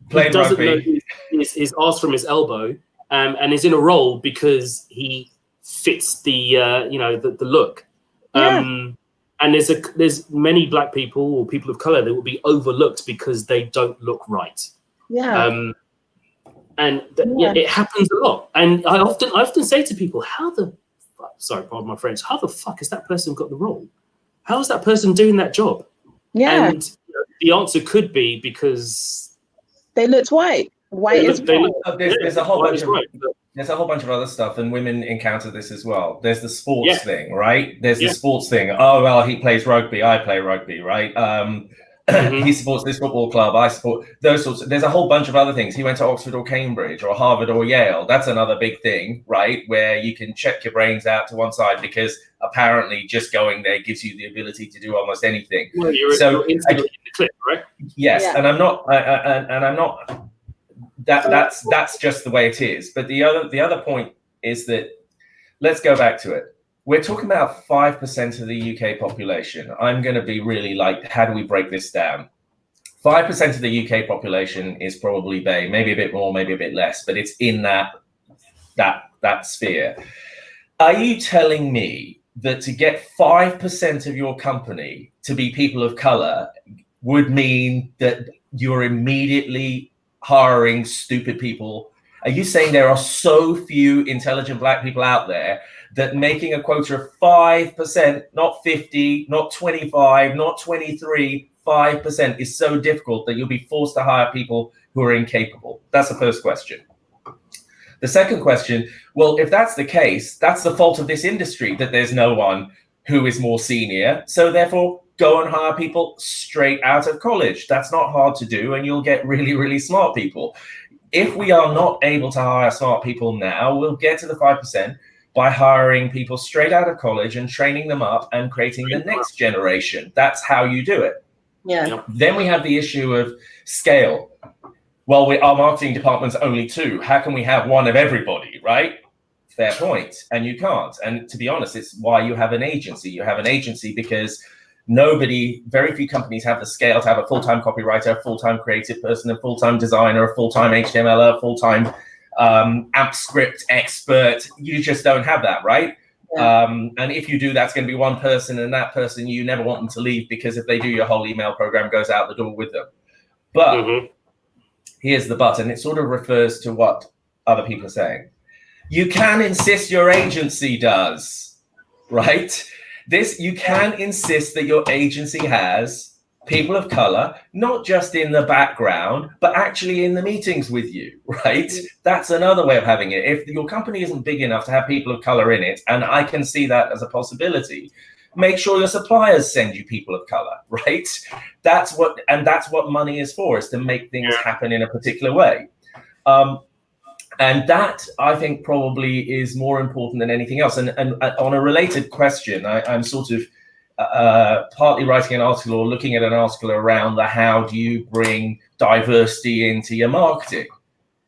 played doesn't rugby, know his arse from his elbow, and is in a role because he fits the the look. And there's many black people or people of color that will be overlooked because they don't look right. It happens a lot. And I often say to people, pardon my French, how the fuck has that person got the role? How is that person doing that job? And the answer could be because they looked white. There's a whole bunch of other stuff, and women encounter this as well. There's the sports thing, right? There's the sports thing. Oh, well, he plays rugby, I play rugby, right? He supports this football club, I support those sorts. There's a whole bunch of other things. He went to Oxford or Cambridge or Harvard or Yale. That's another big thing, right? Where you can check your brains out to one side because apparently just going there gives you the ability to do almost anything. Well, you're instantly in the clip, right? Yes, Yeah. and I'm not. That's just the way it is. But the other point is that, let's go back to it. We're talking about 5% of the UK population. I'm going to be really like, how do we break this down? 5% of the UK population is probably BAE, maybe a bit more, maybe a bit less, but it's in that sphere. Are you telling me that to get 5% of your company to be people of color would mean that you're immediately hiring stupid people? Are you saying there are so few intelligent black people out there that making a quota of 5%, not 50, not 25, not 23, 5% is so difficult that you'll be forced to hire people who are incapable? That's the first question. The second question, well, if that's the case, that's the fault of this industry, that there's no one who is more senior. So therefore, go and hire people straight out of college. That's not hard to do, and you'll get really, really smart people. If we are not able to hire smart people now, we'll get to the 5% by hiring people straight out of college and training them up and creating the next generation. That's how you do it. Yeah. Then we have the issue of scale. Well, our marketing department's only 2. How can we have one of everybody, right? Fair point. And you can't. And to be honest, it's why you have an agency. You have an agency because very few companies have the scale to have a full-time copywriter, a full-time creative person, a full-time designer, a full-time HTML, a full-time AMP script expert. You just don't have that, right? Yeah. And if you do, that's going to be one person, and that person, you never want them to leave, because if they do, your whole email program goes out the door with them. But here's the but, and it sort of refers to what other people are saying. You can insist your agency does, right? You can insist that your agency has people of color, not just in the background, but actually in the meetings with you, right? That's another way of having it. If your company isn't big enough to have people of color in it, and I can see that as a possibility, make sure your suppliers send you people of color, right? That's what money is for, is to make things happen in a particular way. And that, I think, probably is more important than anything else. And on a related question, I'm sort of partly writing an article or looking at an article around how do you bring diversity into your marketing?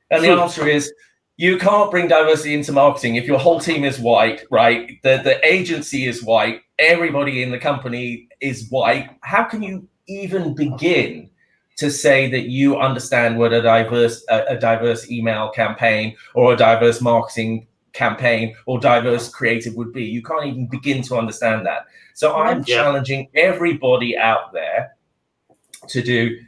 And the answer is, you can't bring diversity into marketing if your whole team is white, right? The agency is white, everybody in the company is white. How can you even begin to say that you understand what a diverse email campaign or a diverse marketing campaign or diverse creative would be? You can't even begin to understand that. So I'm challenging everybody out there to do,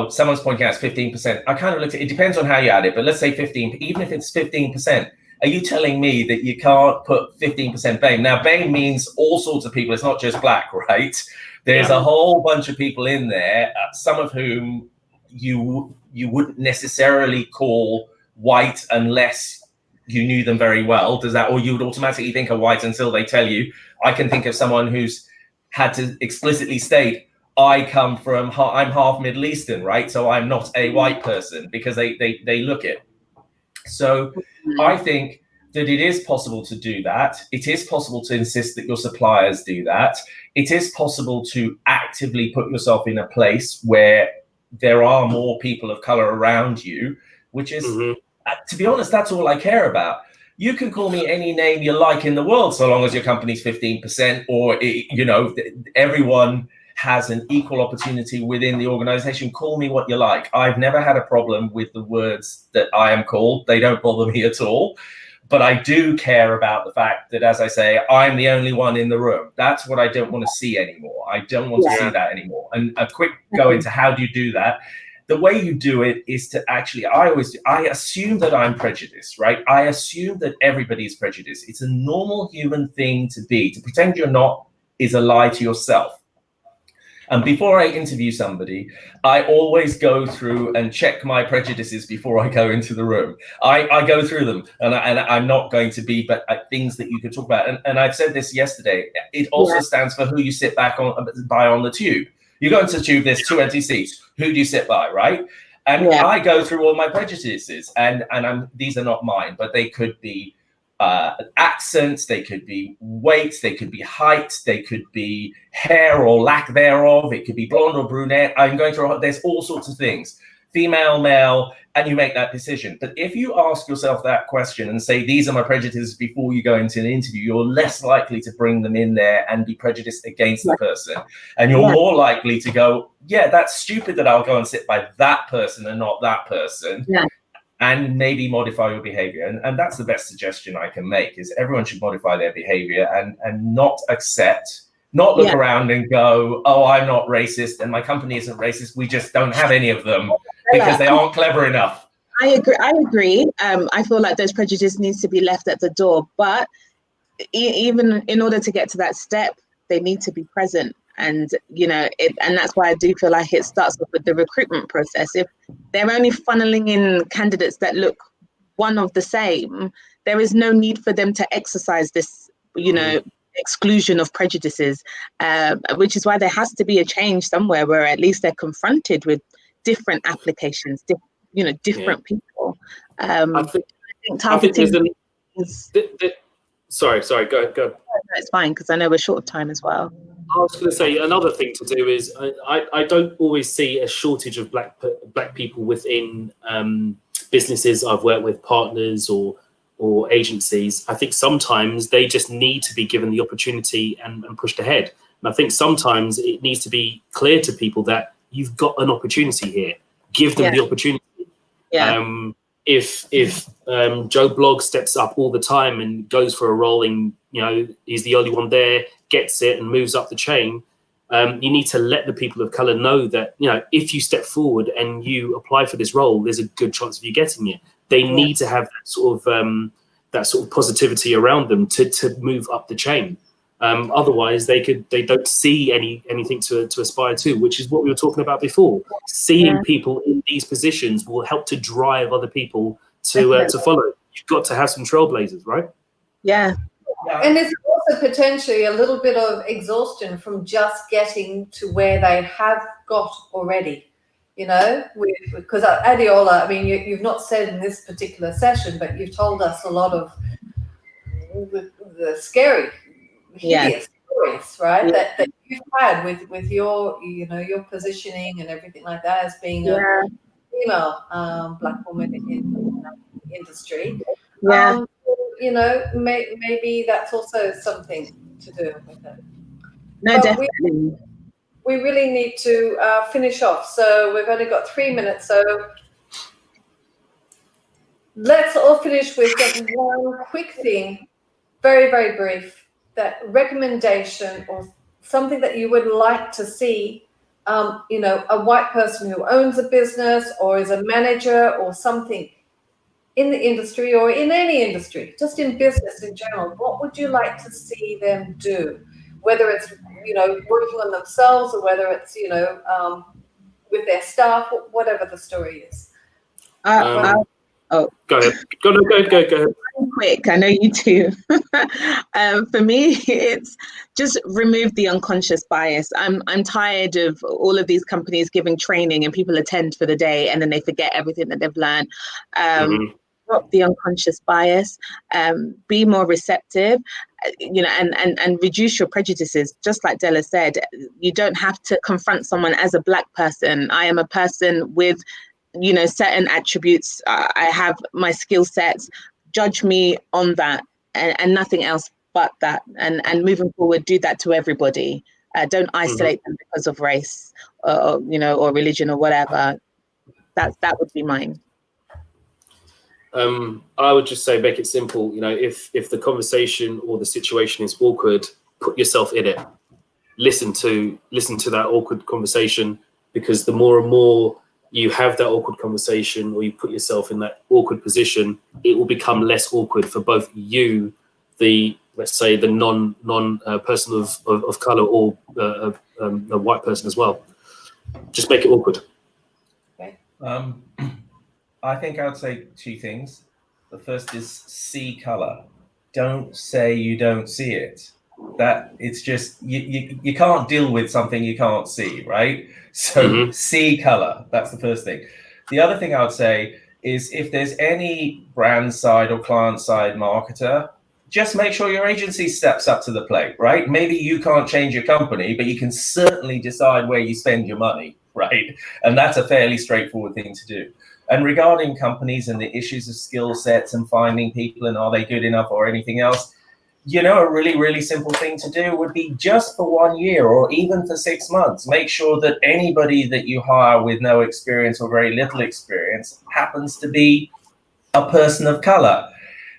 someone's pointing out it's 15%. I kind of looked at it, depends on how you add it, but let's say 15, even if it's 15%, are you telling me that you can't put 15% BAME? Now, BAME means all sorts of people. It's not just black, right? There's a whole bunch of people in there, some of whom you wouldn't necessarily call white unless you knew them very well. Does that, or you would automatically think of white until they tell you? I can think of someone who's had to explicitly state, I'm half Middle Eastern, right? So I'm not a white person, because they look it. So I think that it is possible to do that. It is possible to insist that your suppliers do that. It is possible to actively put yourself in a place where there are more people of color around you, which is, to be honest, that's all I care about. You can call me any name you like in the world, so long as your company's 15%, or, everyone has an equal opportunity within the organization. Call me what you like. I've never had a problem with the words that I am called. They don't bother me at all. But I do care about the fact that, as I say, I'm the only one in the room. That's what I don't want to see anymore. I don't want to see that anymore. And a quick go into how do you do that? The way you do it is to actually, I assume that I'm prejudiced, right? I assume that everybody's prejudiced. It's a normal human thing to be. To pretend you're not is a lie to yourself. And before I interview somebody, I always go through and check my prejudices before I go into the room. I go through them, and I'm not going to be, but things that you could talk about. And I've said this yesterday. It also stands for who you sit by on the tube. You go into the tube, there's 2 empty seats. Who do you sit by, right? And I go through all my prejudices, and these are not mine, but they could be accents, they could be weight, they could be height, they could be hair or lack thereof, it could be blonde or brunette. I'm going through, there's all sorts of things, female, male, and you make that decision. But if you ask yourself that question and say, these are my prejudices before you go into an interview, you're less likely to bring them in there and be prejudiced against the person. And you're more likely to go, yeah, that's stupid that I'll go and sit by that person and not that person. And maybe modify your behavior. And that's the best suggestion I can make, is everyone should modify their behavior and not accept, not look around and go, oh, I'm not racist and my company isn't racist. We just don't have any of them because they aren't clever enough. I agree. I feel like those prejudices needs to be left at the door, but even in order to get to that step, they need to be present. And, you know, and that's why I do feel like it starts off with the recruitment process. If they're only funneling in candidates that look one of the same, there is no need for them to exercise this, you know, exclusion of prejudices, which is why there has to be a change somewhere where at least they're confronted with different applications, different people. I think targeting is... Sorry, go. No, it's fine, because I know we're short of time as well. I was going to say another thing to do is I don't always see a shortage of black people within businesses I've worked with, partners or agencies. I think sometimes they just need to be given the opportunity and pushed ahead. And I think sometimes it needs to be clear to people that you've got an opportunity here. Give them the opportunity. If Joe Blogg steps up all the time and goes for a role and, you know, he's the only one there, gets it and moves up the chain, you need to let the people of color know that, you know, if you step forward and you apply for this role, there's a good chance of you getting it. They need to have that sort of positivity around them to move up the chain. Otherwise, they don't see anything to aspire to, which is what we were talking about before. Seeing people in these positions will help to drive other people to follow. You've got to have some trailblazers, right? Yeah. And there's also potentially a little bit of exhaustion from just getting to where they have got already. You know, because Adeola, I mean, you've not said in this particular session, but you've told us a lot of the scary, hideous stories, right? That you've had with your, you know, your positioning and everything like that as being a female black woman in the industry. You know, maybe that's also something to do with it. No, but definitely. We really need to finish off. So we've only got 3 minutes. So let's all finish with just one quick thing, very, very brief, that recommendation or something that you would like to see, you know, a white person who owns a business or is a manager or something in the industry or in any industry, just in business in general. What would you like to see them do? Whether it's, you know, working on themselves or whether it's, you know, with their staff, whatever the story is. Go ahead. Go ahead. Quick, I know you too. For me, it's just remove the unconscious bias. I'm tired of all of these companies giving training and people attend for the day and then they forget everything that they've learned. Drop the unconscious bias, be more receptive, you know, and reduce your prejudices. Just like Della said, you don't have to confront someone as a black person. I am a person with, you know, certain attributes. I have my skill sets. Judge me on that and nothing else but that. And moving forward, do that to everybody. Don't isolate them because of race or, you know, or religion or whatever. That would be mine. I would just say, make it simple. You know, if the conversation or the situation is awkward, put yourself in it. Listen to that awkward conversation, because the more and more you have that awkward conversation or you put yourself in that awkward position, it will become less awkward for both you, let's say the non person of color, or a white person as well. Just make it awkward. Okay. I think I would say two things. The first is see color. Don't say you don't see it. That it's just you can't deal with something you can't see, right? So see color. That's the first thing. The other thing I would say is if there's any brand side or client side marketer, just make sure your agency steps up to the plate, right? Maybe you can't change your company, but you can certainly decide where you spend your money, right? And that's a fairly straightforward thing to do. And regarding companies and the issues of skill sets and finding people and are they good enough or anything else, you know, a really, really simple thing to do would be just for 1 year or even for 6 months, make sure that anybody that you hire with no experience or very little experience happens to be a person of color.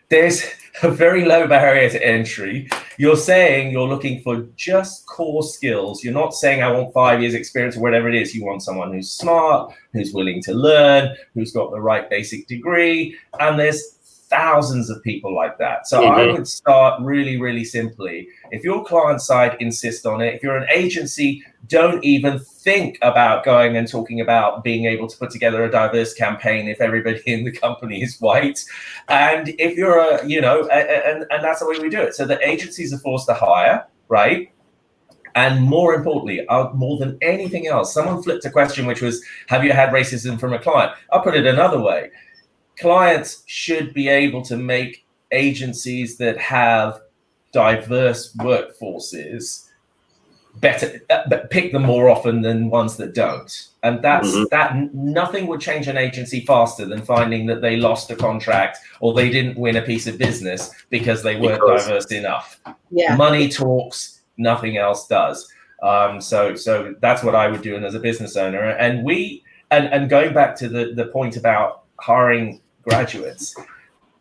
There's a very low barrier to entry. You're saying you're looking for just core skills. You're not saying I want 5 years experience or whatever it is. You want someone who's smart, who's willing to learn, who's got the right basic degree. And there's thousands of people like that. So I would start really, really simply. If your client side insists on it, if you're an agency, don't even think about going and talking about being able to put together a diverse campaign if everybody in the company is white. And if you're a, you know, and that's the way we do it. So the agencies are forced to hire, right? And more importantly, more than anything else, someone flipped a question, which was, have you had racism from a client? I'll put it another way. Clients should be able to make agencies that have diverse workforces better, but pick them more often than ones that don't. And that's that. Nothing would change an agency faster than finding that they lost a contract or they didn't win a piece of business because they weren't diverse enough. Yeah. Money talks, nothing else does. So that's what I would do as a business owner. And and going back to the point about hiring graduates,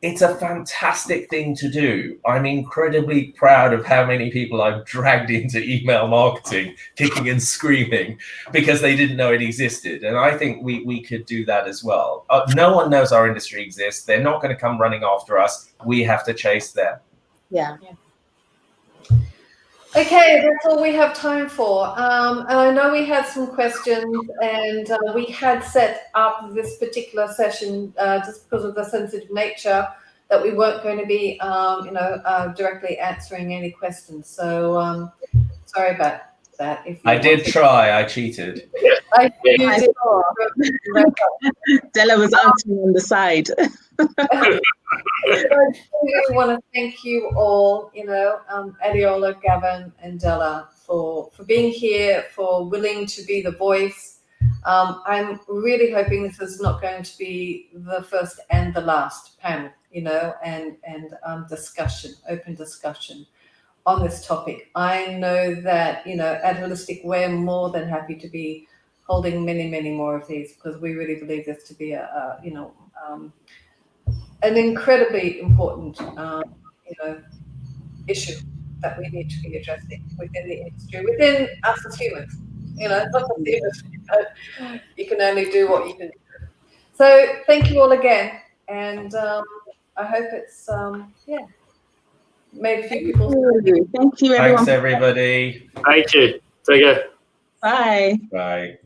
it's a fantastic thing to do. I'm incredibly proud of how many people I've dragged into email marketing, kicking and screaming, because they didn't know it existed. And I think we could do that as well. No one knows our industry exists. They're not going to come running after us. We have to chase them. Yeah. Okay, that's all we have time for. And I know we had some questions, and we had set up this particular session just because of the sensitive nature that we weren't going to be, directly answering any questions. So sorry about that. If I did try. I cheated. Della was answering on the side. I really want to thank you all, Adiola, Gavin, and Della for being here, for willing to be the voice. I'm really hoping this is not going to be the first and the last panel, and discussion, open discussion on this topic. I know that, at Holistic, we're more than happy to be holding many, many more of these, because we really believe this to be an incredibly important, issue that we need to be addressing within the industry, within us as humans. It's not the industry, but you can only do what you can do. So thank you all again, and I hope it's made a few people. Thank you, everyone. Thanks, everybody. Thank you. Take care. Bye. Bye.